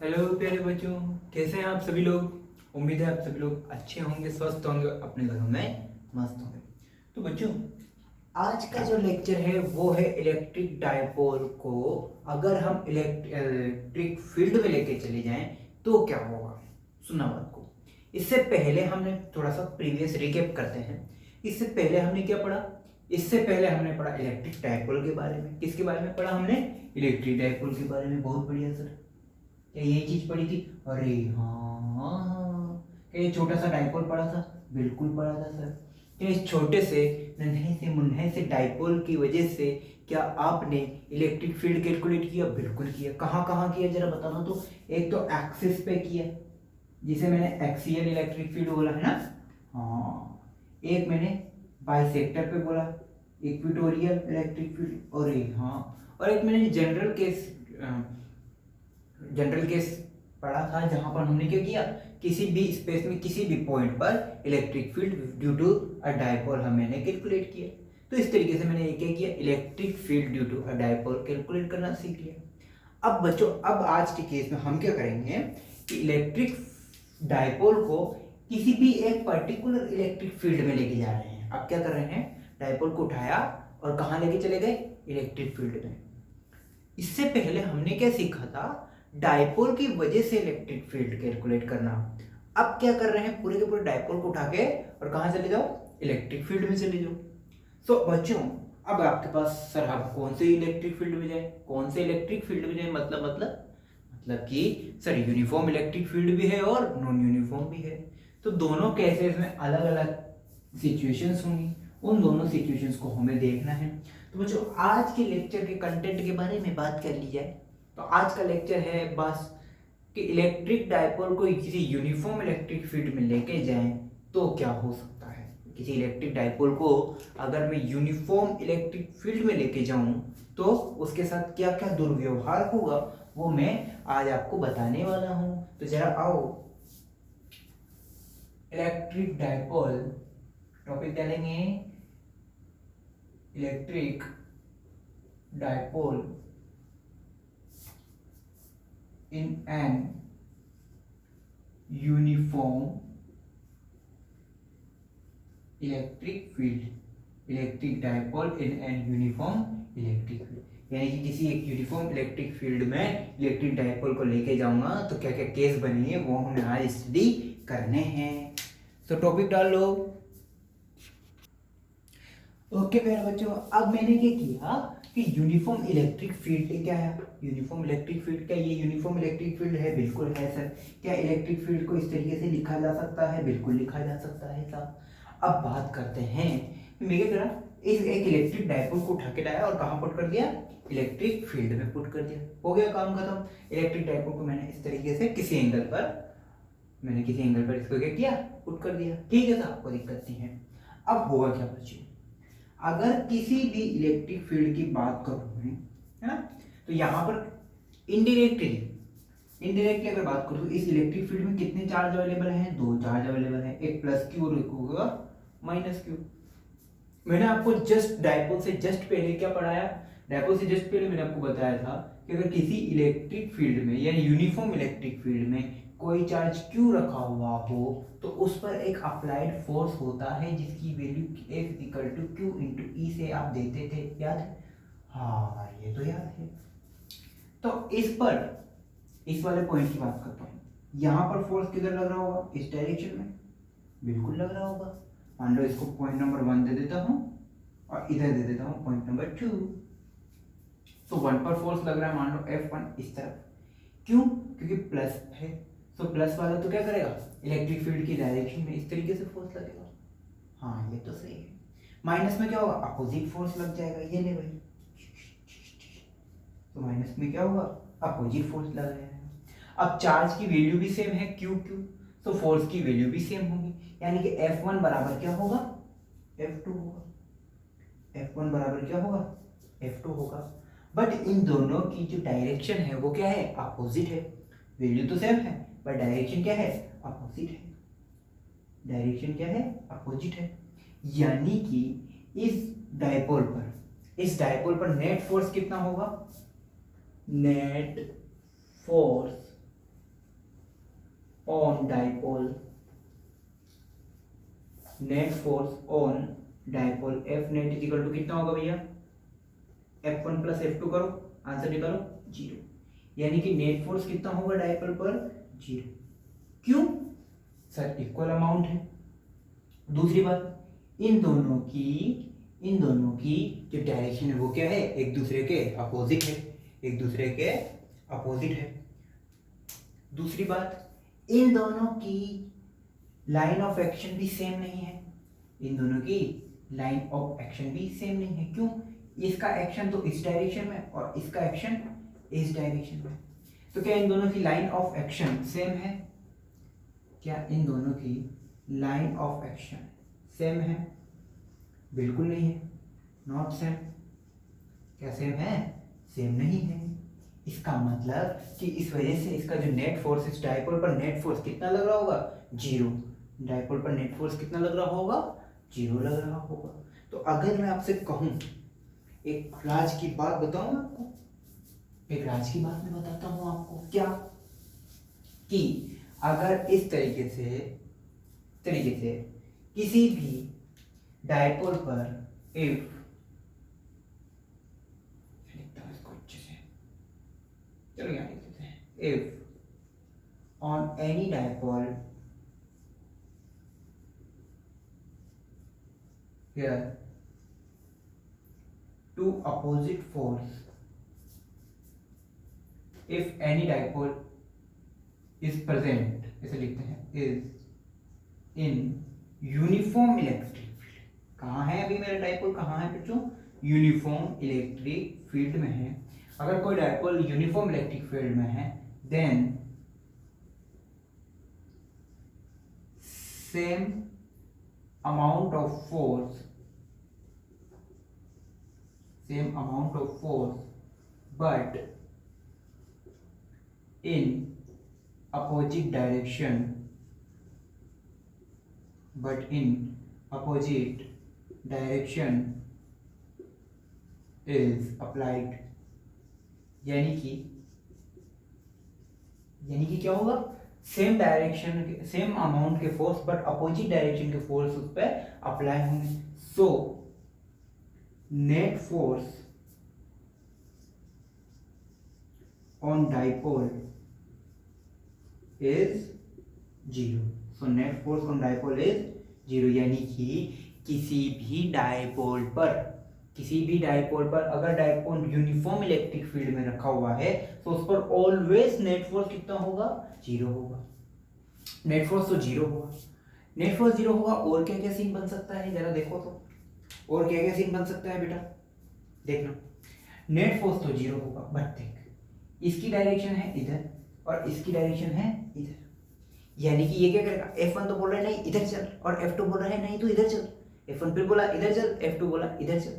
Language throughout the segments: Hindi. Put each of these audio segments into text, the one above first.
हेलो प्यारे बच्चों, कैसे हैं आप सभी लोग। उम्मीद है आप सभी लोग अच्छे होंगे, स्वस्थ होंगे, अपने घरों में मस्त होंगे। तो बच्चों, आज का जो लेक्चर है वो है इलेक्ट्रिक डायपोल को अगर हम इलेक्ट्रिक फील्ड में लेके चले जाएं तो क्या होगा। सुना बात को। इससे पहले हमने थोड़ा सा प्रीवियस रिकैप करते हैं। इससे पहले हमने क्या पढ़ा? इससे पहले हमने पढ़ा इलेक्ट्रिक डायपोल के बारे में। किसके बारे में पढ़ा हमने? इलेक्ट्रिक डायपोल के बारे में। बहुत बढ़िया सर, क्या यही चीज पढ़ी थी? अरे हाँ, क्या ये छोटा सा डाइपोल पढ़ा था? बिल्कुल पढ़ा था सर। क्या इस छोटे से नन्हे से मुन्ने से डाइपोल की वजह से क्या आपने इलेक्ट्रिक फील्ड कैलकुलेट किया? बिल्कुल किया। कहाँ कहाँ किया जरा बताना तो। एक तो एक्सिस पे किया, जिसे मैंने एक्सियल इलेक्ट्रिक फील्ड बोला है ना। हाँ, एक मैंने बाइसेक्टर पे बोला, इक्वेटोरियल इलेक्ट्रिक फील्ड। और हाँ, और एक मैंने जनरल केस पढ़ा था, जहां पर हमने क्या किया, किसी भी स्पेस में किसी भी पॉइंट पर electric field due to a dipole मैंने कैलकुलेट किया। तो इस तरीके से मैंने क्या किया, electric field due to a dipole calculate करना सीख लिया। अब बच्चों, अब आज के केस में हम क्या करेंगे कि इलेक्ट्रिक डायपोल को किसी भी एक पर्टिकुलर इलेक्ट्रिक फील्ड में लेके जा रहे हैं। अब क्या कर रहे हैं, डायपोल को उठाया और कहाँ लेके चले गए? इलेक्ट्रिक फील्ड में। इससे पहले हमने क्या सीखा था? डायपोल की वजह से इलेक्ट्रिक फील्ड कैलकुलेट करना। अब क्या कर रहे हैं, पूरे के पूरे डायपोल को उठा के और कहां चले जाओ? इलेक्ट्रिक फील्ड में चले जाओ। सो बच्चों, अब आपके पास सर हम कौन से इलेक्ट्रिक फील्ड में जाए, कौन से इलेक्ट्रिक फील्ड में जाए, मतलब कि सर यूनिफॉर्म इलेक्ट्रिक फील्ड भी है और नॉन यूनिफॉर्म भी है। तो दोनों केसेस में अलग अलग सिचुएशंस होंगी, उन दोनों सिचुएशंस को हमें देखना है। तो बच्चों, आज के लेक्चर के कंटेंट के बारे में बात कर ली जाए तो आज का लेक्चर है बस कि इलेक्ट्रिक डायपोल को किसी यूनिफॉर्म इलेक्ट्रिक फील्ड में लेके जाएं तो क्या हो सकता है। किसी इलेक्ट्रिक डायपोल को अगर मैं यूनिफॉर्म इलेक्ट्रिक फील्ड में लेके जाऊं तो उसके साथ क्या क्या दुर्व्यवहार होगा, वो मैं आज आपको बताने वाला हूं। तो जरा आओ, इलेक्ट्रिक डायपोल टॉपिक डालेंगे, electric dipole in an uniform electric field, electric dipole in an uniform electric field, यानी कि किसी एक यूनिफॉर्म इलेक्ट्रिक फील्ड में इलेक्ट्रिक डायपोल को लेके जाऊंगा तो क्या क्या केस बनेंगे वो हमें आज स्टडी करने हैं। तो टॉपिक डाल लो। ओके प्यारे बच्चों, अब मैंने क्या किया कि यूनिफॉर्म इलेक्ट्रिक फील्ड क्या है? यूनिफॉर्म इलेक्ट्रिक फील्ड, क्या ये यूनिफॉर्म इलेक्ट्रिक फील्ड है? बिल्कुल है सर। क्या इलेक्ट्रिक फील्ड को इस तरीके से लिखा जा सकता है? बिल्कुल लिखा जा सकता है साहब। अब बात करते हैं कि मैं क्या करा, इस एक इलेक्ट्रिक डायपोल को उठा के लाया और कहाँ पुट कर दिया? इलेक्ट्रिक फील्ड में पुट कर दिया। हो गया काम खत्म। इलेक्ट्रिक डायपोल को मैंने इस तरीके से किसी एंगल पर इसको क्या किया, पुट कर दिया। ठीक है साहब, कोई दिक्कत नहीं है। अब होगा क्या बच्चों, अगर किसी भी इलेक्ट्रिक फील्ड की बात करूं मैं, है ना, तो यहां पर इनडायरेक्टली अगर बात करूं तो इस इलेक्ट्रिक फील्ड में कितने चार्ज अवेलेबल हैं? दो चार्ज अवेलेबल हैं, एक प्लस क्यू और एक होगा माइनस क्यू। मैंने आपको जस्ट डायपोल से जस्ट पहले क्या पढ़ाया? डायपोल से जस्ट पहले मैंने आपको बताया था कि अगर किसी इलेक्ट्रिक फील्ड में यानी यूनिफॉर्म इलेक्ट्रिक फील्ड में कोई चार्ज क्यू रखा हुआ हो तो उस पर एक अप्लाइड फोर्स होता है जिसकी value F equal to Q into E से आप देते थे, याद है? हाँ, ये तो याद है। तो इस वाले पॉइंट की बात करता हूँ, यहाँ पर फोर्स किधर लग रहा होगा? इस डायरेक्शन में बिल्कुल लग रहा होगा। मान लो इसको पॉइंट नंबर 1 दे देता हूँ और इधर दे देता हूँ पॉइंट नंबर 2। तो 1 पर फोर्स लग रहा है, मान लो F1 इस तरफ। क्यों? क्योंकि प्लस है, तो प्लस वाला तो क्या करेगा, इलेक्ट्रिक फील्ड की डायरेक्शन में इस तरीके से फोर्स लगेगा। हाँ, ये तो सही है। माइनस में क्या होगा, अपोजिट फोर्स लग जाएगा, ये ले भाई। तो माइनस में क्या होगा, अपोजिट फोर्स लग जाएगा। अब चार्ज की वैल्यू भी सेम है, क्यू क्यू, तो फोर्स की वैल्यू भी सेम होगी, यानी कि F1 बराबर क्या होगा, F2 होगा। F1 बराबर क्या होगा, F2 होगा। बट इन दोनों की जो डायरेक्शन है वो क्या है, अपोजिट है। वैल्यू तो सेम है पर डायरेक्शन क्या है, अपोजिट है। डायरेक्शन क्या है, अपोजिट है। यानी कि इस डायपोल पर नेट फोर्स कितना होगा, net force on dipole, net force on dipole F net is equal to कितना होगा भैया, F1 प्लस F2 करो, आंसर निकालो 0। यानी कि नेट फोर्स कितना होगा डाइपोल पर 0। क्यों सर, इक्वल अमाउंट है। दूसरी बात, इन दोनों की जो डायरेक्शन है वो क्या है, एक दूसरे के अपोजिट है, एक दूसरे के अपोजिट है। दूसरी बात, इन दोनों की लाइन ऑफ एक्शन भी सेम नहीं है, इन दोनों की लाइन ऑफ एक्शन भी सेम नहीं है। क्यों, इसका एक्शन तो इस डायरेक्शन में और इसका एक्शन इस डायरेक्शन में। तो क्या इन दोनों की लाइन ऑफ एक्शन सेम है, क्या इन दोनों की लाइन ऑफ एक्शन सेम है, बिल्कुल नहीं है, नॉट सेम। क्या सेम है, सेम नहीं है। इसका मतलब कि इस वजह से इसका जो नेट फोर्स, इस डाइपोल पर नेट फोर्स कितना लग रहा होगा, 0। डाइपोल पर नेट फोर्स कितना लग रहा होगा, 0 लग रहा होगा। तो अगर मैं आपसे कहूं, एक राज की बात बताऊं आपको, एक राज की बात मैं बताता हूं आपको, क्या कि अगर इस तरीके से किसी भी डाइपोल पर इफ, चलो यहाँ लिख देते हैं, if on any dipole here two opposite force, if any dipole is present, ऐसे लिखते हैं, is in uniform electric field. कहाँ है अभी मेरा डाइपोल, कहाँ है बच्चों, यूनिफॉर्म इलेक्ट्रिक फील्ड में है। अगर कोई डाइपोल यूनिफॉर्म इलेक्ट्रिक फील्ड में है, then same amount of force but in opposite direction is applied। यानी कि क्या होगा, सेम डायरेक्शन, सेम अमाउंट के फोर्स बट अपोजिट डायरेक्शन के फोर्स उस पर अप्लाई होंगे। So net force on dipole is 0। So net force on dipole is 0। यानी कि किसी भी डाइपोल पर अगर डाइपोल यूनिफॉर्म इलेक्ट्रिक फील्ड में रखा हुआ है तो उस पर ऑलवेज नेट फोर्स कितना होगा, 0 होगा। नेट फोर्स तो 0 होगा, नेट फोर्स 0 होगा। और क्या क्या सीन बन सकता है, जरा देखो तो, और क्या क्या सीन बन सकता है बेटा, देखना। नेट फोर्स तो 0 होगा, बट देख, इसकी डायरेक्शन है इधर और इसकी डायरेक्शन है इधर। यानी कि ये क्या करेगा, F1 तो बोल रहा है नहीं इधर चल, और F2 बोल रहा है नहीं तो इधर चल। F1 फिर बोला इधर चल, F2 बोला इधर चल।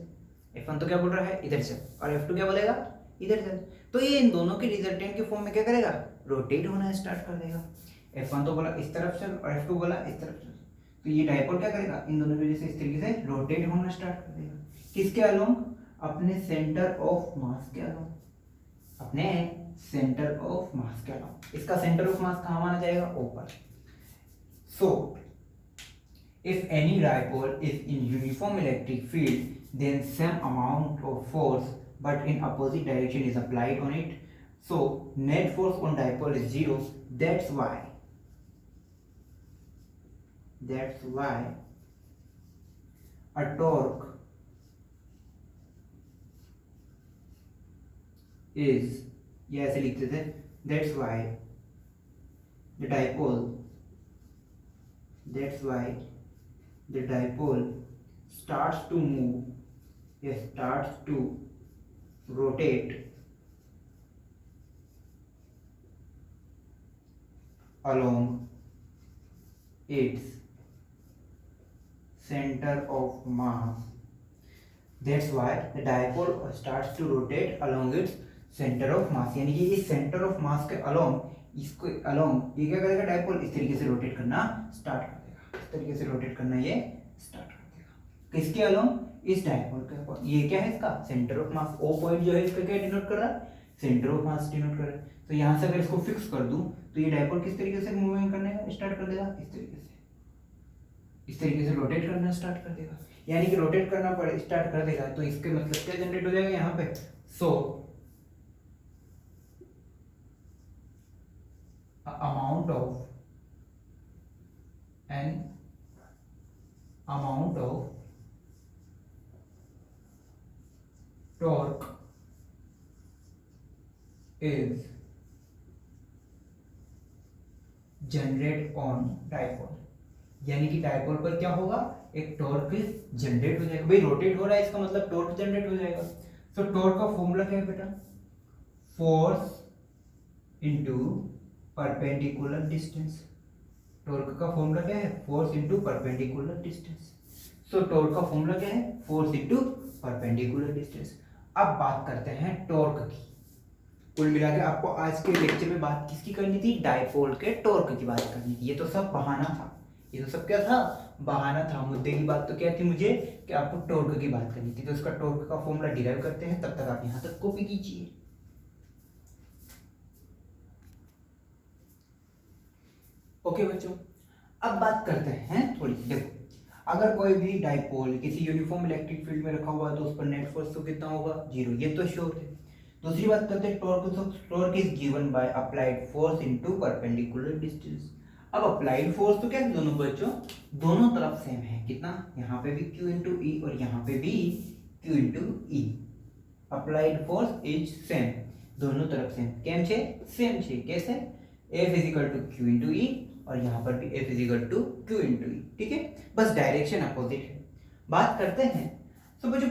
F1 तो क्या बोल रहा है, इधर चल, और F2 क्या बोलेगा, इधर चल। तो ये इन दोनों के रिजल्टेंट के फॉर्म में क्या करेगा, रोटेट होना स्टार्ट कर देगा। F1 तो बोला इस तरफ चल और F2 बोला इस तरफ चल। तो ये डाइपोल क्या करेगा, इन दोनों की वजह से इस तरीके से रोटेट होना स्टार्ट कर देगा। किसके अलोंग, अपने सेंटर ऑफ मास के अलोंग, अपने सेंटर ऑफ मास के अलोंग। इसका सेंटर ऑफ मास कहाँ माना जाएगा, ऊपर। सो if any dipole is in uniform electric field, then same amount of force but in opposite direction is applied on it. So net force on dipole is 0. That's why a torque is, ये ऐसे लिखते थे, that's why the dipole starts to move, starts to rotate along its center of mass. That's why the dipole starts to rotate along its center of mass। यानी कि इस center of mass के along, इसको along ये क्या करेगा, डाइपोल इस तरीके से रोटेट करना स्टार्ट कर देगा, इस तरीके से रोटेट करना ये स्टार्ट कर देगा। किसके along, इस डाइपोल के। ये क्या है, इसका centre of mass. O point जो है इसका क्या डिनोट कर रहा है, सेंटर ऑफ मास डिनोट कर रहा है। तो यहाँ से अगर इसको फिक्स कर दूं तो ये डायपोल किस तरीके से मूवमेंट करने स्टार्ट कर देगा, इस तरीके से रोटेट करना स्टार्ट कर देगा। यानी कि रोटेट करना पड़े स्टार्ट कर देगा तो इसके मतलब क्या जनरेट हो जाएगा यहाँ पे, सो amount of torque is generate on dipole. यानी कि डायपोल पर क्या होगा, एक टॉर्क जनरेट हो जाएगा। भाई रोटेट हो रहा है इसका मतलब टॉर्क जनरेट हो जाएगा। तो टॉर्क का फॉर्मूला क्या है बेटा, force into perpendicular distance. Torque का फॉर्मूला क्या है, फोर्स इनटू परपेंडिकुलर डिस्टेंस। सो टॉर्क का फॉर्मूला क्या है, फोर्स इनटू परपेंडिकुलर डिस्टेंस। अब बात करते हैं टॉर्क की। कुल मिला के आपको आज के लेक्चर में बात किसकी करनी थी, डायपोल के टॉर्क की बात करनी थी। ये तो सब बहाना था, ये तो सब क्या था, बहाना था। मुद्दे की बात तो क्या थी मुझे, कि आपको टॉर्क की बात करनी थी। तो इसका टॉर्क का फॉर्मूला डिराइव करते हैं, तब तक आप यहां तक कॉपी कीजिए। ओके बच्चों, अब बात करते हैं थोड़ी सी। देखो, अगर कोई भी डायपोल किसी यूनिफॉर्म इलेक्ट्रिक फील्ड में रखा हुआ है तो उस पर नेट फोर्स तो कितना होगा, 0। ये तो श्योर है। दूसरी बात करते हैं टॉर्क। तो torque is given by applied force into perpendicular distance. अब अप्लाइड फोर्स तो क्या है दोनों बच्चों, दोनों तरफ सेम है। कितना, यहाँ पे भी Q इंटू ई और यहाँ पे भी Q into E. Applied force is same, दोनों तरफ सेम। केम छे, सेम छे। कैसे, F equal to Q into E और यहाँ पर भी F equal to Q into E. ठीक है, बस डायरेक्शन अपोजिट है। बात करते हैं तो बच्चों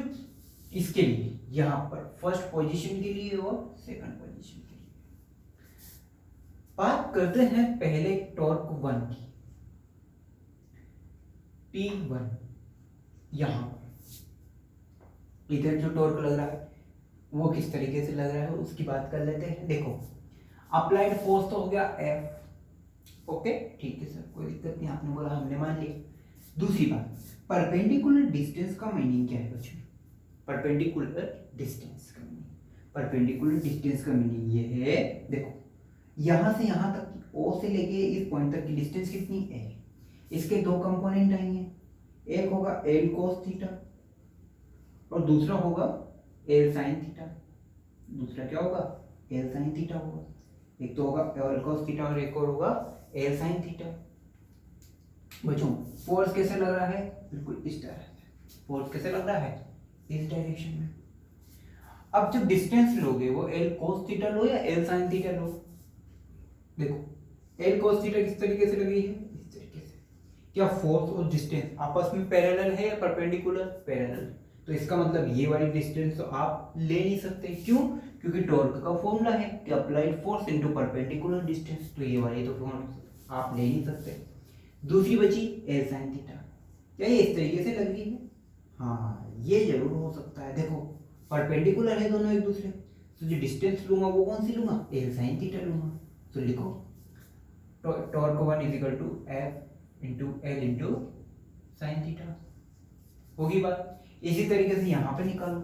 इसके लिए, यहाँ पर फर्स्ट पोजीशन के लिए और सेकंड पोजीशन के लिए बात करते हैं। पहले टॉर्क 1 की, T1। यहाँ इधर जो टॉर्क लग रहा है वो किस तरीके से लग रहा है उसकी बात कर लेते हैं। देखो, अप्लाइड फोर्स तो हो गया F। ओके ठीक है सर, कोई दिक्कत नहीं, आपने बोला हमने मान लिया। दूसरी बात, परपेंडिकुलर डिस्टेंस का मीनिंग क्या है बच्चों, परपेंडिकुलर डिस्टेंस का मीनिंग, परपेंडिकुलर डिस्टेंस का मीनिंग ये है, देखो यहां से यहां तक की O से लेके इस पॉइंट तक की डिस्टेंस कितनी है, इसके दो कंपोनेंट आएंगे। एक होगा L cos थीटा और दूसरा होगा L sin थीटा। दूसरा क्या होगा, L sin थीटा होगा। एक तो होगा L cos थीटा और एक और होगा L sin थीटा। बच्चों फोर्स कैसे लग रहा है, बिल्कुल इस तरह से फोर्स कैसे लग रहा है, इस डायरेक्शन में। अब जब डिस्टेंस लोगे वो L cos थीटा लो या L sin थीटा लो। देखो L cos थीटा किस तरीके से लगी है, इस तरीके से। क्या फोर्स और डिस्टेंस आपस में पैरेलल है या परपेंडिकुलर, पैरेलल। तो इसका मतलब ये वाली डिस्टेंस तो आप ले नहीं सकते। क्यों, क्योंकि टॉर्क का फॉर्मूला है कि applied force into perpendicular distance. तो ये वाली तो फॉर्मूला आप ले नहीं सकते। दूसरी बची L sin थीटा, क्या ये इस तरीके से लग रही है, हाँ ये जरूर हो सकता है। देखो परपेंडिकुलर है दोनों एक दूसरे, तो जो डिस्टेंस लूंगा वो कौन सी लूंगा, L sin थीटा लूंगा। तो लिखो torque 1 is equal to F into L into sine theta. होगी बात। इसी तरीके से यहाँ पे निकालो,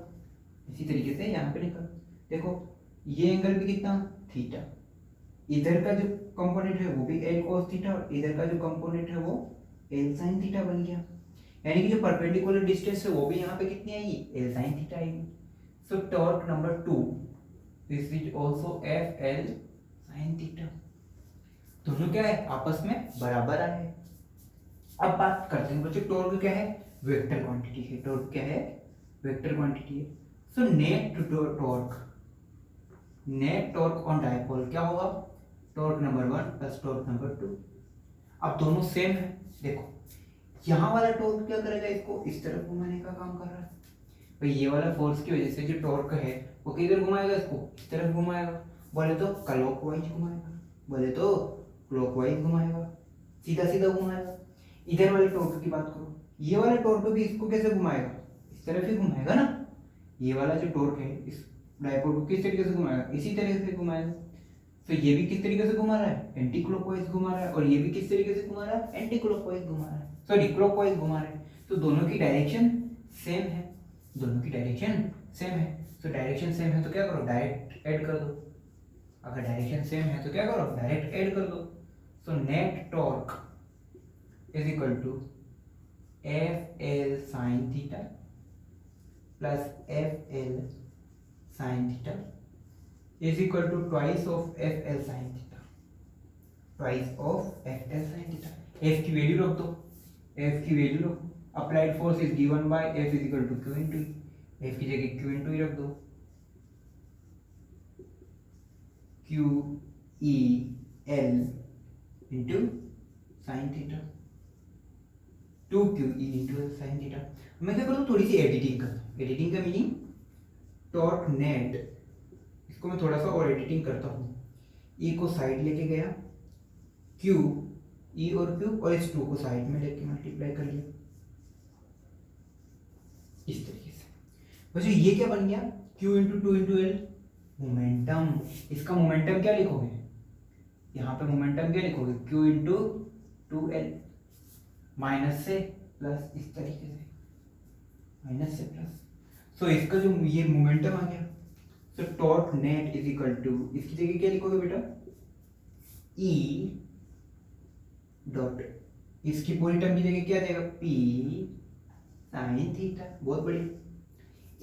इसी तरीके से यहाँ पे निकालो। देखो ये एंगल भी कितना, थीटा। इधर का जो कंपोनेंट है वो भी L cos थीटा और इधर का जो कंपोनेंट है वो L sin थीटा बन गया। यानी कि जो परपेंडिकुलर डिस्टेंस है वो भी यहाँ पे कितनी आएगी, L sin थीटा आएगी। सो torque number 2 this is also F L sin theta. दोनों क्या है, आपस में बराबर आए। अब बात करते हैं बच्चों टॉर्क क्या है, वेक्टर क्वांटिटी है। टॉर्क क्या है, वेक्टर क्वांटिटी है। सो नेट टॉर्क ऑन डायपोल क्या होगा, torque number 1 plus torque number 2। अब दोनों सेम है। देखो यहाँ वाला टॉर्क क्या करेगा, इसको इस तरफ घुमाने का काम कर रहा है। भाई ये वाला फोर्स की वजह से जो टॉर्क है वो किधर घुमाएगा, इसको इस तरफ घुमाएगा। बोले तो क्लॉकवाइज घुमाएगा, बोले तो क्लॉकवाइज घुमाएगा, सीधा सीधा घुमाएगा। इधर वाले टॉर्क की बात करो, ये वाला टॉर्क भी इसको कैसे घुमाएगा, इस तरफ ही घुमाएगा ना। ये वाला जो टॉर्क है इस डायपोल को किस तरीके से घुमाएगा, इसी तरीके से घुमाएगा। तो ये भी किस तरीके से घुमा रहा है, एंटी क्लॉकवाइज घुमा रहा है, और ये भी किस तरीके से घुमा रहा है, एंटी क्लॉकवाइज घुमा रहा है, सॉरी क्लॉकवाइज घुमा रहा है। तो दोनों की डायरेक्शन सेम है। दोनों की डायरेक्शन सेम है। तो डायरेक्शन सेम है तो क्या करो, डायरेक्ट ऐड कर दो। अगर डायरेक्शन सेम है तो क्या करो, डायरेक्ट ऐड कर दो। So net torque is equal to F L sine theta plus F L sine theta is equal to twice of F L sine theta, twice of F L sine theta. F की वैल्यू रख दो, एफ की वैल्यू रखो। Applied force is given by F is equal to Q into E, F की जगह क्यू इंटू ई रख दो, Q E L into sine theta, 2 Q E into sine theta. मैं क्या करता हूँ, थोड़ी सी एडिटिंग करता हूँ। एडिटिंग का मीनिंग टॉर्क नेट, इसको मैं थोड़ा सा और एडिटिंग करता हूँ। ई को साइड लेके गया, क्यू ई और क्यू, और इस 2 को साइड में लेके मल्टीप्लाई कर लिया इस तरीके से। बच्चों ये क्या बन गया, Q into 2 into L, momentum. इसका मोमेंटम क्या लिखोगे, यहाँ पे मोमेंटम क्या लिखोगे, Q इंटू 2L, माइनस से प्लस, इस तरीके से माइनस से प्लस। सो इसका जो ये मोमेंटम आ गया, so torque net is equal to, इसकी जगह क्या लिखोगे बेटा, E डॉट, इसकी पूरी टर्म की जगह क्या देगा, P साइन थीटा, बहुत बढ़िया,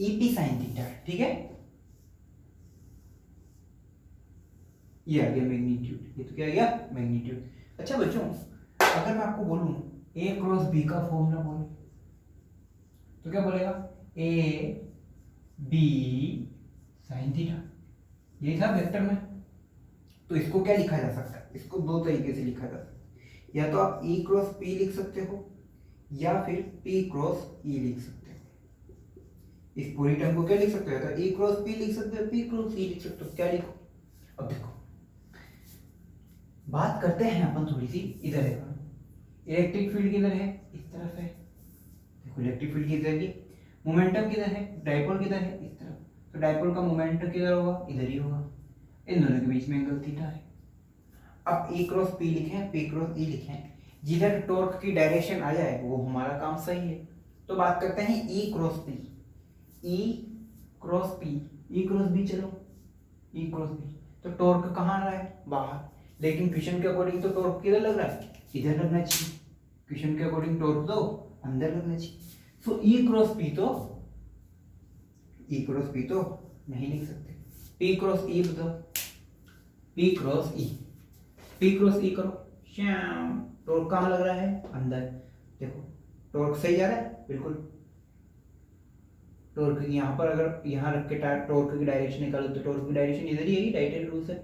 EP साइन थीटा, ठीक है। ये आ गया मैग्नीट्यूड, ये तो क्या आ गया, मैग्नीट्यूड। अच्छा बच्चों, अगर मैं आपको बोलूं A क्रॉस B का फॉर्मूला बोले तो क्या बोलेगा, A B साइन थीटा, यही था वेक्टर में। तो इसको क्या लिखा जा सकता है, इसको दो तरीके से लिखा जा सकता है। या तो आप E क्रॉस P लिख सकते हो, या फिर P क्रॉस E लिख सकते हो। इस पूरी टर्म को क्या लिख सकते हो, या तो E क्रॉस P लिख सकते हो, P क्रॉस E लिख सकते हो। क्या लिखो, अब देखो बात करते हैं अपन थोड़ी सी, इधर है इलेक्ट्रिक फील्ड किधर है, इस तरफ है। देखो इलेक्ट्रिक फील्ड किधर है, मोमेंटम किधर है, डाइपोल किधर है, इस तरफ। तो डाइपोल का मोमेंटम किधर होगा, इधर ही होगा। इन दोनों के बीच में एंगल थीटा है। अब E क्रॉस P लिखें, P क्रॉस E लिखें, जिधर टॉर्क की डायरेक्शन आ जाए वो हमारा काम सही है। तो बात करते हैं E cross P, E cross P, E cross B, चलो E क्रॉस B। तो टॉर्क कहाँ आ रहा है, बाहर, लेकिन क्वेश्चन के अकॉर्डिंग तो टॉर्क किधर लग रहा है, इधर लगना चाहिए। क्वेश्चन के अकॉर्डिंग टॉर्क तो अंदर लगना चाहिए। सो E क्रॉस P तो, E क्रॉस P तो नहीं लिख सकते, P क्रॉस E बताओ, P cross E, P cross E करो, श्याम टॉर्क कहाँ लग रहा है, अंदर। देखो टॉर्क सही जा रहा है, बिल्कुल। टॉर्क यहाँ पर अगर यहाँ रख के टॉर्क की डायरेक्शन निकालो तो टॉर्क की डायरेक्शन इधर ही है, राइट हैंड रूल से।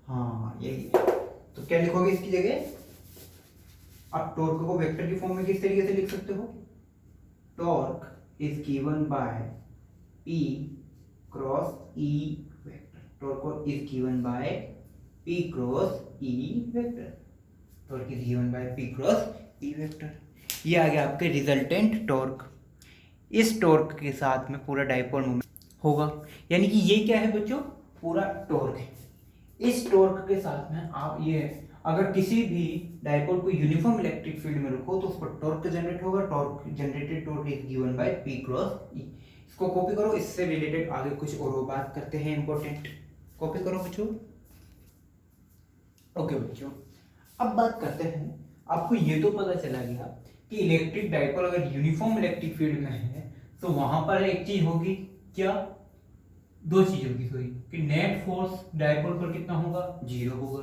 हाँ यही है। तो क्या लिखोगे इसकी जगह, आप टॉर्क को वेक्टर की फॉर्म में किस तरीके से लिख सकते हो, torque is given bye P cross E vector, torque is given bye P cross E vector, torque is given bye P cross E vector. ये आ गया आपके रिजल्टेंट टॉर्क। इस टॉर्क के साथ में पूरा डाइपोल मोमेंट होगा, यानी कि ये क्या है बच्चों, पूरा टॉर्क है। इस टॉर्क के साथ में आप ये, अगर किसी भी डाइपोल को यूनिफॉर्म इलेक्ट्रिक फील्ड में रखो तो उस पर टॉर्क जनरेट होगा, torque generated torque is given bye P cross E। इसको कॉपी करो, इससे रिलेटेड आगे कुछ और बात करते हैं इंपॉर्टेंट। कॉपी करो बच्चों। ओके बच्चों, अब बात करते हैं, आपको ये तो पता चला गया कि इलेक्ट्रिक डाइपोल अगर यूनिफॉर्म इलेक्ट्रिक फील्ड में है तो वहां पर एक चीज होगी, क्या, दो चीज होगी, सॉरी, कि नेट फोर्स डाइपोल पर कितना होगा, 0 होगा।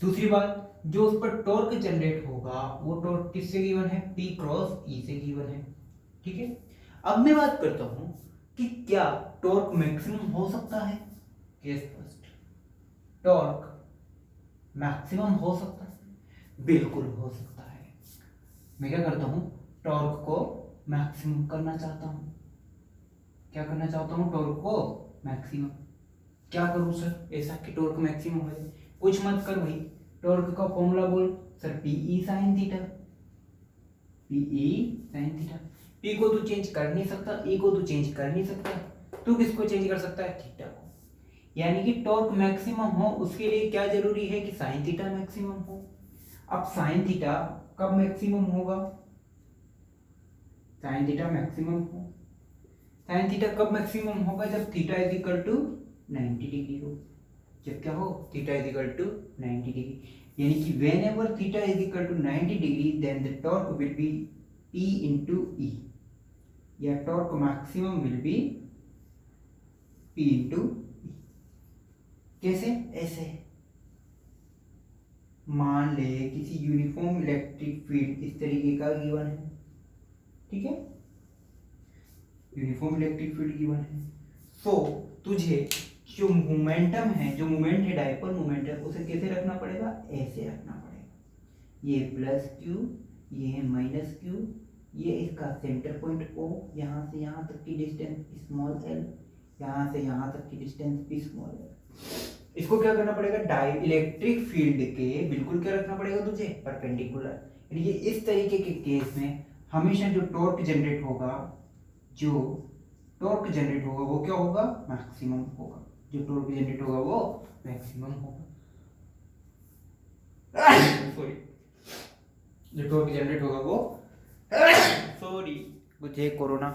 दूसरी बात, जो उस पर टॉर्क जनरेट होगा वो टॉर्क किससे गिवन है, P क्रॉस E से गिवन है, ठीक है। अब मैं बात करता हूं कि क्या टॉर्क मैक्सिमम हो सकता है, केस फर्स्ट, टॉर्क मैक्सिमम हो सकता है, बिल्कुल हो सकता है। मैं क्या करता हूं, टॉर्क को मैक्सिमम करना चाहता हूं। क्या करना चाहता हूं, टॉर्क को मैक्सिमम। क्या करूं सर ऐसा कि टॉर्क मैक्सिमम हो जाए, कुछ मत कर भाई, टॉर्क का फॉर्मूला बोल sir, PE sine theta, PE sine theta. P को तू चेंज कर नहीं सकता, E को तू चेंज कर नहीं सकता, तू किसको चेंज कर सकता है, थीटा को। यानी कि टॉर्क मैक्सिमम हो उसके लिए क्या जरूरी है कि साइन थीटा मैक्सिमम हो। अब साइन थीटा कब मैक्सिमम होगा, साइन थीटा मैक्सिमम हो, साइन थीटा कब मैक्सिमम होगा? जब theta is equal to 90 degree हो। जब क्या हो? Theta is equal to 90 degree, यानी कि whenever theta is equal to 90 degree then the torque will be P into E, या torque maximum will be P into E. कैसे? ऐसे मान ले किसी यूनिफॉर्म इलेक्ट्रिक फील्ड इस तरीके का गिवन है, ठीक है, यूनिफॉर्म इलेक्ट्रिक फील्ड गिवन है। सो तुझे जो मोमेंटम है, जो मोमेंट है, डायपोल मोमेंट है, उसे कैसे रखना पड़ेगा? ऐसे रखना पड़ेगा। ये प्लस क्यू, ये है माइनस क्यू, ये इसका सेंटर पॉइंट O, यहाँ से यहाँ तक की डिस्टेंस स्मॉल l, यहाँ से यहाँ तक की डिस्टेंस भी स्मॉल l। इसको क्या करना पड़ेगा? डाई इलेक्ट्रिक फील्ड के बिल्कुल क्या रखना पड़ेगा तुझे? परपेंडिकुलर। यानी कि इस तरीके के केस में हमेशा जो टॉर्क जनरेट होगा, जो टॉर्क जनरेट होगा वो क्या होगा? मैक्सिमम होगा। जो टॉर्क जनरेट होगा वो मैक्सिमम होगा। सॉरी, जो टॉर्क जनरेट होगा वो सॉरी मुझे कोरोना,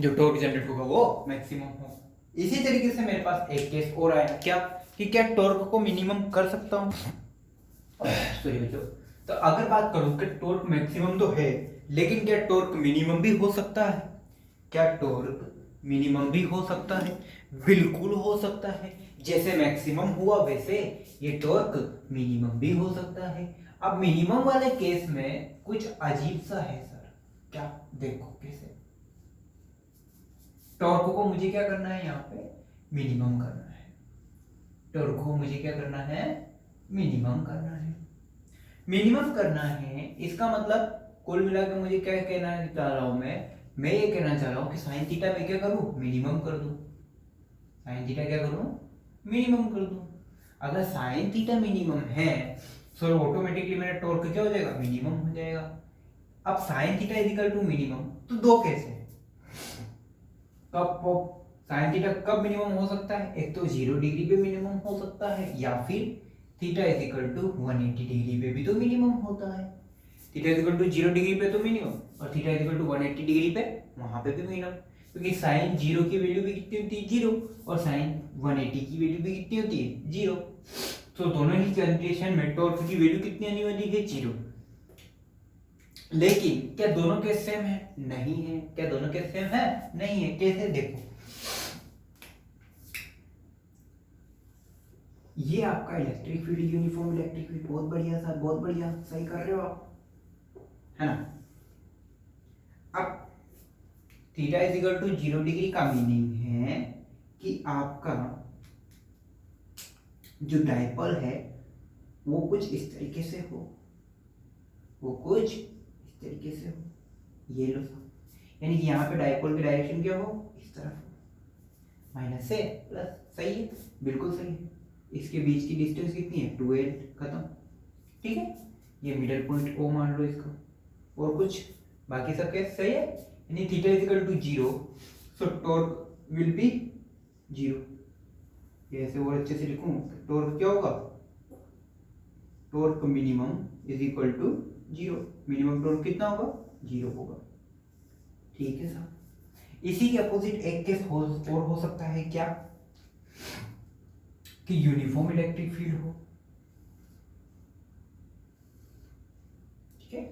जो टॉर्क जनरेट होगा वो मैक्सिमम होगा। इसी तरीके से मेरे पास एक केस और आया, क्या कि क्या टॉर्क को मिनिमम कर सकता हूँ? सॉरी बच्चों, तो अगर बात करूं कि टॉर्क मैक्सिमम तो है, लेकिन क्या टॉर्क मिनिमम भी हो सकता है? क्या टॉर्क मिनिमम भी हो सकता है? बिल्कुल हो सकता है। जैसे मैक्सिमम हुआ वैसे ये टॉर्क मिनिमम भी हो सकता है। अब मिनिमम वाले केस में कुछ अजीब सा है सर, क्या? देखो कैसे। टॉर्क को मुझे क्या करना है? यहाँ पे मिनिमम करना है। टॉर्क को मुझे क्या करना है? मिनिमम करना है। मिनिमम करना है, इसका मतलब कुल मिला के मुझे क्या कहना चाह रहा हूं मैं ये कहना चाह रहा हूं कि साइन थीटा में क्या करूं? मिनिमम कर दूं। साइन थीटा क्या करूं? मिनिमम कर दूं। अगर साइन थीटा मिनिमम है तो ऑटोमेटिकली मेरा टॉर्क क्या हो जाएगा? मिनिमम हो जाएगा। अब sine theta is equal to minimum, तो दो केस है। कब साइन थीटा कब मिनिमम हो सकता है? एक तो 0 डिग्री पे मिनिमम हो सकता है, या फिर theta is equal to 180 degree पे भी तो मिनिमम होता है। Theta is equal to 0 degree पे तो मिनिमम, और theta is equal to 180 degree पे वहां पे भी मिनिमम, क्योंकि साइन 0 की वैल्यू भी कितनी होती है? 0, और साइन 180 की वैल्यू भी कितनी होती है? 0। तो दोनों ही कंडीशन में टॉर्क की वैल्यू कितनी आने वाली है? 0। लेकिन क्या दोनों केस सेम है? नहीं है। क्या दोनों केस सेम है? नहीं है। कैसे? देखो, ये आपका electric field, uniform electric field, बहुत बढ़िया सर, बहुत बढ़िया, सही कर रहे हो आप, है ना। अब theta is equal to 0 degree का मीनिंग है कि आपका जो डायपोल है वो कुछ इस तरीके से हो, वो कुछ इस तरीके से हो। ये लो, यानी कि यहाँ पे डायपोल की डायरेक्शन क्या हो? इस तरफ हो, माइनस से प्लस। सही है, बिल्कुल सही है। इसके बीच की डिस्टेंस कितनी है? 2l। खत्म, ठीक है। ये मिडल पॉइंट O मान लो इसका, और कुछ बाकी सब कैसे सही है। यानी theta is equal to 0, so torque will be 0। ये ऐसे और अच्छे से लिखूं, टॉर्क क्या होगा? Torque minimum is equal to 0। Minimum torque कितना होगा? 0 होगा, ठीक है साहब। इसी के अपोजिट एक केस और हो सकता है, क्या कि यूनिफॉर्म इलेक्ट्रिक फील्ड हो, ठीक है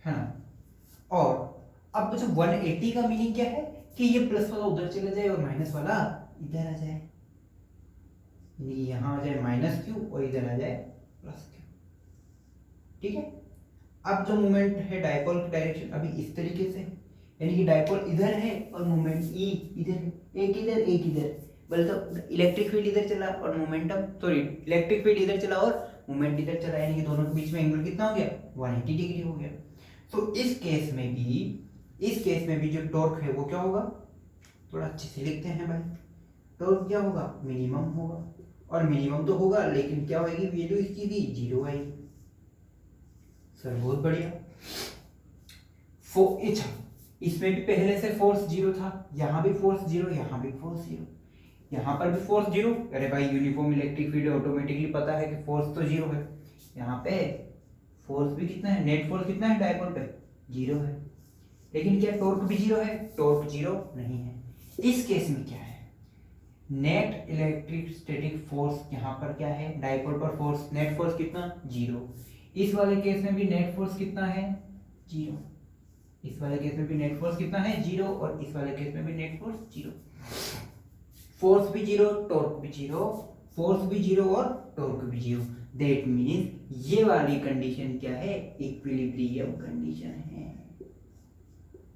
ना। और अब जो 180 का मीनिंग क्या है कि ये प्लस वाला उधर चला जाए और माइनस वाला इधर आ जाए, यानी यहां आ जाए माइनस क्यू और इधर आ जाए प्लस क्यू, ठीक है। अब जो मोमेंट है डायपोल की डायरेक्शन अभी इस तरीके से, यानी कि डायपोल इधर है और मोमेंट ई इधर है, एक इधर एक इधर, बोले तो इलेक्ट्रिक फील्ड इधर चला और मोमेंटम सॉरी इलेक्ट्रिक फील्ड इधर चला और मोमेंट इधर चला, यानी कि दोनों के बीच में एंगल कितना हो गया? 180 डिग्री हो गया। तो इस केस में भी जो टॉर्क है वो क्या होगा? थोड़ा अच्छे से लिखते हैं भाई। टॉर्क क्या होगा? मिनिमम होगा, और मिनिमम तो होगा लेकिन क्या होगी वैल्यू इसकी भी? 0 आएगी। सर बहुत बढ़िया। इसमें भी पहले से फोर्स 0 था, यहाँ भी फोर्स 0, यहाँ भी फोर्स 0, यहाँ पर भी फोर्स 0। अरे भाई यूनिफॉर्म इलेक्ट्रिक फील्ड ऑटोमेटिकली पता है कि फोर्स तो 0 है। यहाँ पे फोर्स भी कितना है? नेट फोर्स कितना है डायपोल पे? 0 है। लेकिन क्या टॉर्क भी जीरो है? टॉर्क जीरो नहीं है। इस केस में क्या है, नेट इलेक्ट्रिक स्टैटिक फोर्स यहाँ पर क्या है, डाइपोल पर फोर्स, नेट फोर्स कितना? जीरो। इस वाले केस में भी नेट फोर्स कितना है? जीरो। इस वाले केस में भी नेट फोर्स कितना है? जीरो। और इस वाले केस में भी नेट फोर्स जीरो। फोर्स भी जीरो, टॉर्क भी जीरो, फोर्स भी जीरो और टॉर्क भी जीरो। दैट मीन्स ये वाली कंडीशन क्या है? इक्विलिब्रियम कंडीशन है।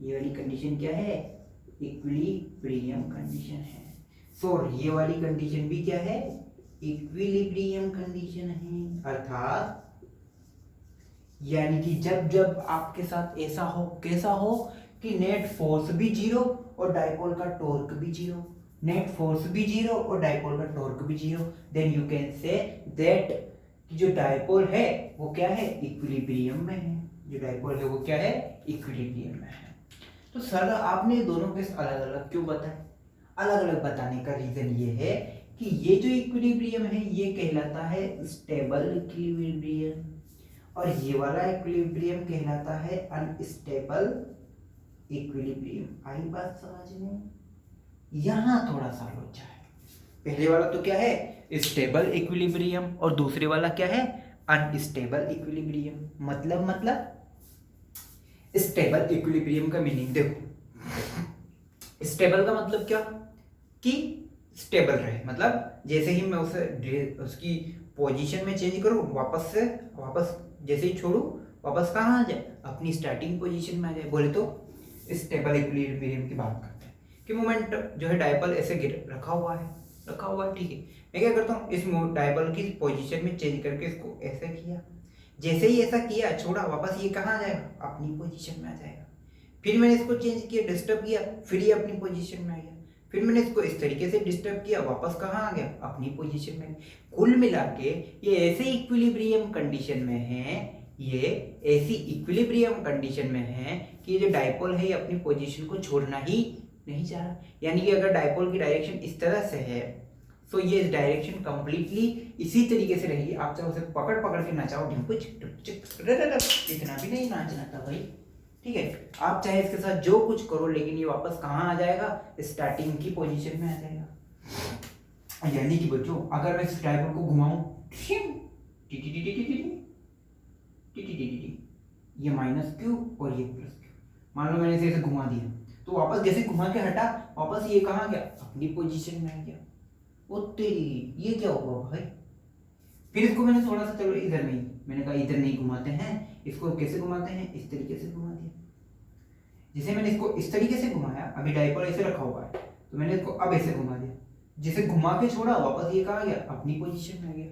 ये वाली कंडीशन क्या है? इक्विलिब्रियम कंडीशन है। सो ये वाली कंडीशन भी क्या है? इक्विलिब्रियम कंडीशन है। अर्थात यानी कि जब जब आपके साथ ऐसा हो, कैसा हो कि नेट फोर्स भी जीरो और डाइपोल का टॉर्क भी जीरो, नेट फोर्स भी जीरो और डाइपोल का टॉर्क भी zero, then you can say that कि जो डाइपोल है वो क्या है? इक्विलिब्रियम में है। जो डाइपोल है वो क्या है? इक्विलिब्रियम में है। तो सर आपने दोनों केस अलग अलग क्यों बताए? अलग अलग बताने का रीजन ये है कि ये जो इक्विलिब्रियम है ये कहलाता है स्टेबल इक्विलिब्रियम और ये वाला इक्विलिब्रियम कहलाता है अनस्टेबल इक्विलिब्रियम। आई बात समझ में? यहां थोड़ा सा लोचा है। पहले वाला तो क्या है? स्टेबल इक्विलिब्रियम और दूसरे वाला क्या है? Unstable equilibrium. मतलब स्टेबल इक्विलिब्रियम का मीनिंग देखो। स्टेबल का मतलब क्या कि स्टेबल रहे, मतलब जैसे ही मैं उसे उसकी पोजीशन में चेंज करूं वापस जैसे ही छोड़ू वापस कहाँ आ जाए? अपनी स्टार्टिंग पोजीशन में आ जाए। बोले तो स्टेबल इक्विलिब्रियम की बात करते हैं कि मोमेंट जो है डाइपोल ऐसे रखा हुआ है ठीक है। मैं क्या करता हूँ, इस डाइपोल की पोजीशन में चेंज करके इसको ऐसे किया, जैसे ही ऐसा किया छोड़ा वापस ये कहाँ आ जाएगा? अपनी पोजीशन में आ जाएगा। फिर मैंने इसको चेंज किया, डिस्टर्ब किया, फिर ये अपनी पोजीशन में आ गया। फिर मैंने इसको इस तरीके से डिस्टर्ब किया, वापस कहाँ आ गया? अपनी पोजीशन में। कुल मिला के ये ऐसे इक्विलिब्रियम कंडीशन में है, ये ऐसी इक्विलिब्रियम कंडीशन में है कि ये जो डाइपोल है ये अपनी पोजीशन को छोड़ना ही नहीं चाह रहा। यानी कि अगर डाइपोल की डायरेक्शन इस तरह से है तो ये डायरेक्शन कंप्लीटली इसी तरीके से रहेगी। आप चाहे उसे पकड़ पकड़ के नचाओ, इतना भी नहीं नाचना था भाई, ठीक है। आप चाहे इसके साथ जो कुछ करो लेकिन ये वापस कहाँ आ जाएगा? स्टार्टिंग की पोजीशन में आ जाएगा। यानी कि बच्चों अगर मैं इस डाइपोल को घुमाऊं, ये माइनस क्यू और ये प्लस क्यू, मान लो मैंने इसे घुमा दिया तो वापस जैसे घुमा के हटा वापस ये कहाँ गया? अपनी पोजीशन में आ गया। वो तेरी ये क्या हुआ भाई? फिर इसको मैंने थोड़ा सा, चलो इधर नहीं, मैंने कहा इधर नहीं घुमाते हैं, इसको कैसे घुमाते हैं? इस तरीके से घुमा दिया। जैसे मैंने इसको इस तरीके से घुमाया, अभी डाइपोल ऐसे रखा हुआ है तो मैंने इसको अब ऐसे घुमा दिया, जैसे घुमा के छोड़ा वापस ये कहाँ गया? अपनी पोजीशन में आ गया।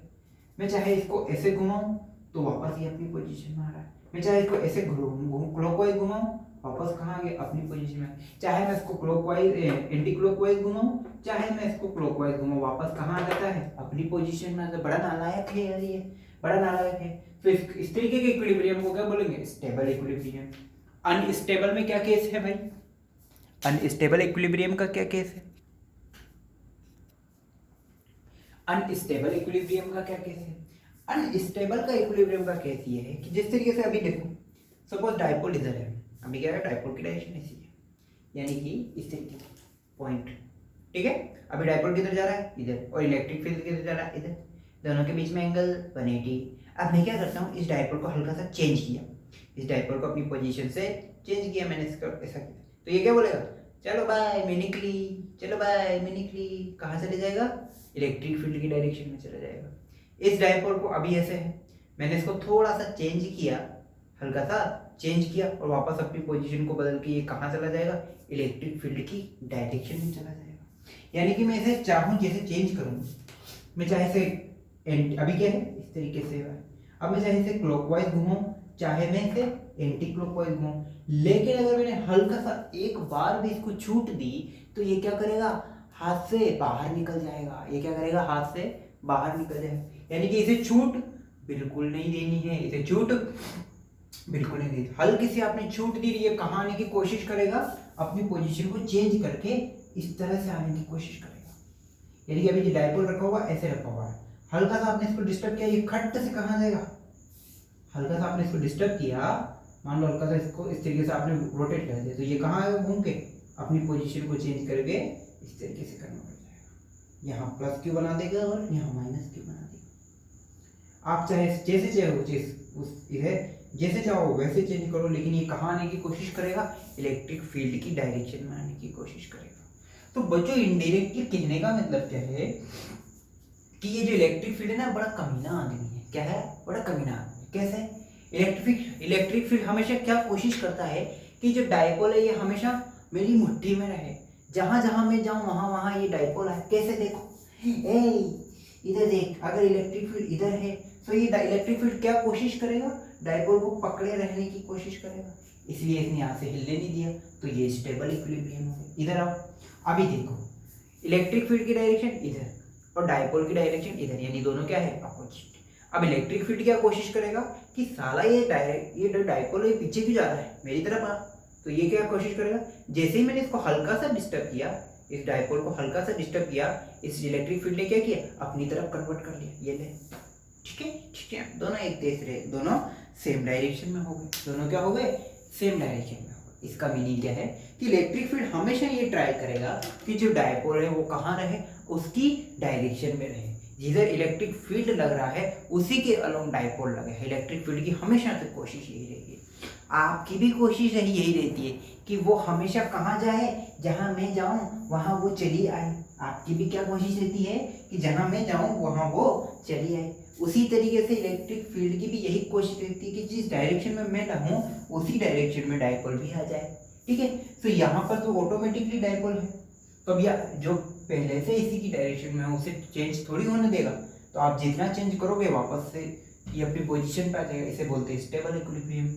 मैं चाहे इसको ऐसे घुमाऊं तो वापस ये अपनी पोजीशन में आ रहा है। मैं चाहे इसको ऐसे क्लॉकवाइज घुमाऊं वापस कहाँ गया? अपनी पोजीशन में। चाहे मैं इसको क्लॉकवाइज एंटी क्लॉकवाइज घुमाऊं, चाहे मैं इसको क्लॉकवाइज घुमाऊं, वापस कहाँ आ जाता है? अपनी पोजीशन में। बड़ा नालायक है यार, ये बड़ा नालायक है। तो इस तरीके के इक्विलिब्रियम को क्या बोलेंगे? Stable equilibrium. अनस्टेबल में क्या केस है भाई? अनस्टेबल इक्विलिब्रियम का क्या केस है? अनस्टेबल इक्विलिब्रियम का क्या केस है? अनस्टेबल का इक्विलिब्रियम का केस ये है कि जिस तरीके से अभी देखो, सपोज डाइपोल इधर है, अभी क्या है? डाइपोल की डायरेक्शन ऐसी है, यानी कि इस तरीके पॉइंट, ठीक है। अभी डाइपोल किधर जा रहा है? इधर। और इलेक्ट्रिक फील्ड किधर जा रहा है? इधर। दोनों के बीच में एंगल 180। अब मैं क्या करता हूँ, इस डाइपोल को हल्का सा चेंज किया, इस डाइपोल को अपनी पोजीशन से चेंज किया मैंने, इसका ऐसा किया तो ये क्या बोलेगा? चलो बाय मैं निकली, चलो बाय मैं निकली। कहाँ चले जाएगा? इलेक्ट्रिक फील्ड की डायरेक्शन में चला जाएगा। इस डाइपोल को अभी ऐसे है, मैंने इसको थोड़ा सा चेंज किया, हल्का सा चेंज किया और वापस अपनी पोजीशन को बदल के ये कहाँ चला जाएगा? इलेक्ट्रिक फील्ड की डायरेक्शन में चला जाएगा। यानी कि मैं इसे चाहूँ जैसे चेंज करूँ, मैं चाहे इसे अभी क्या है? इस तरीके से है। अब मैं चाहे इसे क्लॉकवाइज घुमाऊं, चाहे मैं इसे एंटी क्लॉकवाइज घुमाऊं, लेकिन अगर मैंने हल्का सा एक बार भी इसको छूट दी तो ये क्या करेगा? हाथ से बाहर निकल जाएगा। ये क्या करेगा? हाथ से बाहर निकल जाएगा। यानी कि इसे छूट बिल्कुल नहीं देनी है, इसे छूट बिल्कुल नहीं देनी। हल्की सी आपने छूट दी, ये कहाँ आने की कोशिश करेगा? अपनी पोजीशन को चेंज करके इस तरह से आने की कोशिश करेगा। यानी कि अभी जो डाइपोल रखा हुआ ऐसे रखा हुआ है, हल्का सा आपने इसको डिस्टर्ब किया, ये खट से कहाँ जाएगा? हल्का सा आपने इसको डिस्टर्ब किया मान लो हल्का सा इसको इस तरीके से आपने रोटेट कर दिया तो ये कहाँ है घूम के अपनी पोजीशन को चेंज करके इस तरीके से करना पड़ जाएगा। यहाँ प्लस क्यू बना देगा और यहाँ माइनस क्यू बना देगा। आप चाहे जैसे चाहो जैसे चाहो वैसे चेंज करो, लेकिन ये कहाँ आने की कोशिश करेगा, इलेक्ट्रिक फील्ड की डायरेक्शन में आने की कोशिश करेगा। तो बच्चों इनडायरेक्टली कहने का मतलब क्या है कि ये जो इलेक्ट्रिक फील्ड है ना बड़ा कमीना आदमी है। क्या है? बड़ा कमीना आदमी। कैसे? इलेक्ट्रिक फील्ड हमेशा क्या कोशिश करता है कि जो डायपोल है ये हमेशा मेरी मुट्ठी में रहे, जहां जहां मैं जाऊं वहां वहां ये डायपोल है। कैसे? देखो इधर देख, अगर इलेक्ट्रिक फील्ड इधर है तो ये इलेक्ट्रिक फील्ड क्या कोशिश करेगा, डायपोल को पकड़े रहने की कोशिश करेगा, इसलिए इसने यहाँ से हिलने नहीं दिया, तो ये स्टेबल इक्विलिब्रियम हो गया। इधर आओ, अभी देखो इलेक्ट्रिक फील्ड की डायरेक्शन इधर और डायपोल की डायरेक्शन इधर, यानी दोनों क्या है, अपोजिट। अब इलेक्ट्रिक फील्ड क्या कोशिश करेगा कि साला ये डायपोल ये पीछे क्यों जा रहा है, मेरी तरफ आ। तो ये क्या कोशिश करेगा, जैसे ही मैंने इसको हल्का सा डिस्टर्ब किया, इस डायपोल को हल्का सा डिस्टर्ब किया, इस इलेक्ट्रिक फील्ड ने क्या किया, अपनी तरफ कन्वर्ट कर लिया। ये ले, ठीक है, दोनों एक दूसरे दोनों सेम डायरेक्शन में हो गए। दोनों क्या हो गए, सेम डायरेक्शन में हो गए। इसका मीनिंग क्या है कि इलेक्ट्रिक फील्ड हमेशा ये ट्राई करेगा कि जो डायपोल है वो कहाँ रहे, उसकी डायरेक्शन में रहे। जिधर इलेक्ट्रिक फील्ड लग रहा है उसी के अलोंग डायपोल लगे। इलेक्ट्रिक फील्ड की हमेशा से कोशिश यही रहती है, आपकी भी कोशिश यही रहती है कि वो हमेशा कहाँ जाए, जहाँ मैं जाऊँ वहाँ वो चली आए। आपकी भी क्या कोशिश रहती है कि जहाँ मैं जाऊँ वहाँ वो चली आए। उसी तरीके से इलेक्ट्रिक फील्ड की भी यही कोशिश रहती है कि जिस डायरेक्शन में मैं रहूँ उसी डायरेक्शन में डायपोल भी आ जाए। ठीक है, तो यहाँ पर तो ऑटोमेटिकली डायपोल है, तो भैया जो पहले से इसी की डायरेक्शन में है उसे चेंज थोड़ी होने देगा। तो आप जितना चेंज करोगे वापस से ये अपनी पोजीशन पे आ जाएगा। इसे बोलते हैं स्टेबल इक्विलिब्रियम।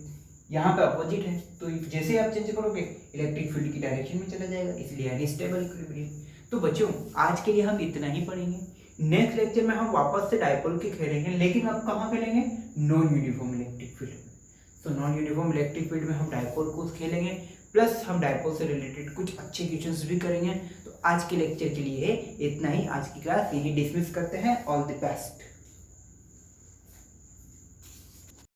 यहाँ पे अपोजिट है, तो जैसे आप चेंज करोगे इलेक्ट्रिक फील्ड की डायरेक्शन में चला जाएगा, इसलिए यानी स्टेबल इक्विलिब्रियम। तो बच्चों आज के लिए हम इतना ही पढ़ेंगे। नेक्स्ट लेक्चर में हम वापस से डायपोल के खेलेंगे, लेकिन अब कहाँ खेलेंगे, नॉन यूनिफॉर्म इलेक्ट्रिक फील्ड में। तो नॉन यूनिफॉर्म इलेक्ट्रिक फील्ड में हम डायपोल को खेलेंगे, प्लस हम डायपोल से रिलेटेड कुछ अच्छे क्वेश्चंस भी करेंगे। तो आज के लेक्चर के लिए इतना ही। आज की क्लास यही डिसमिस करते हैं। All the best.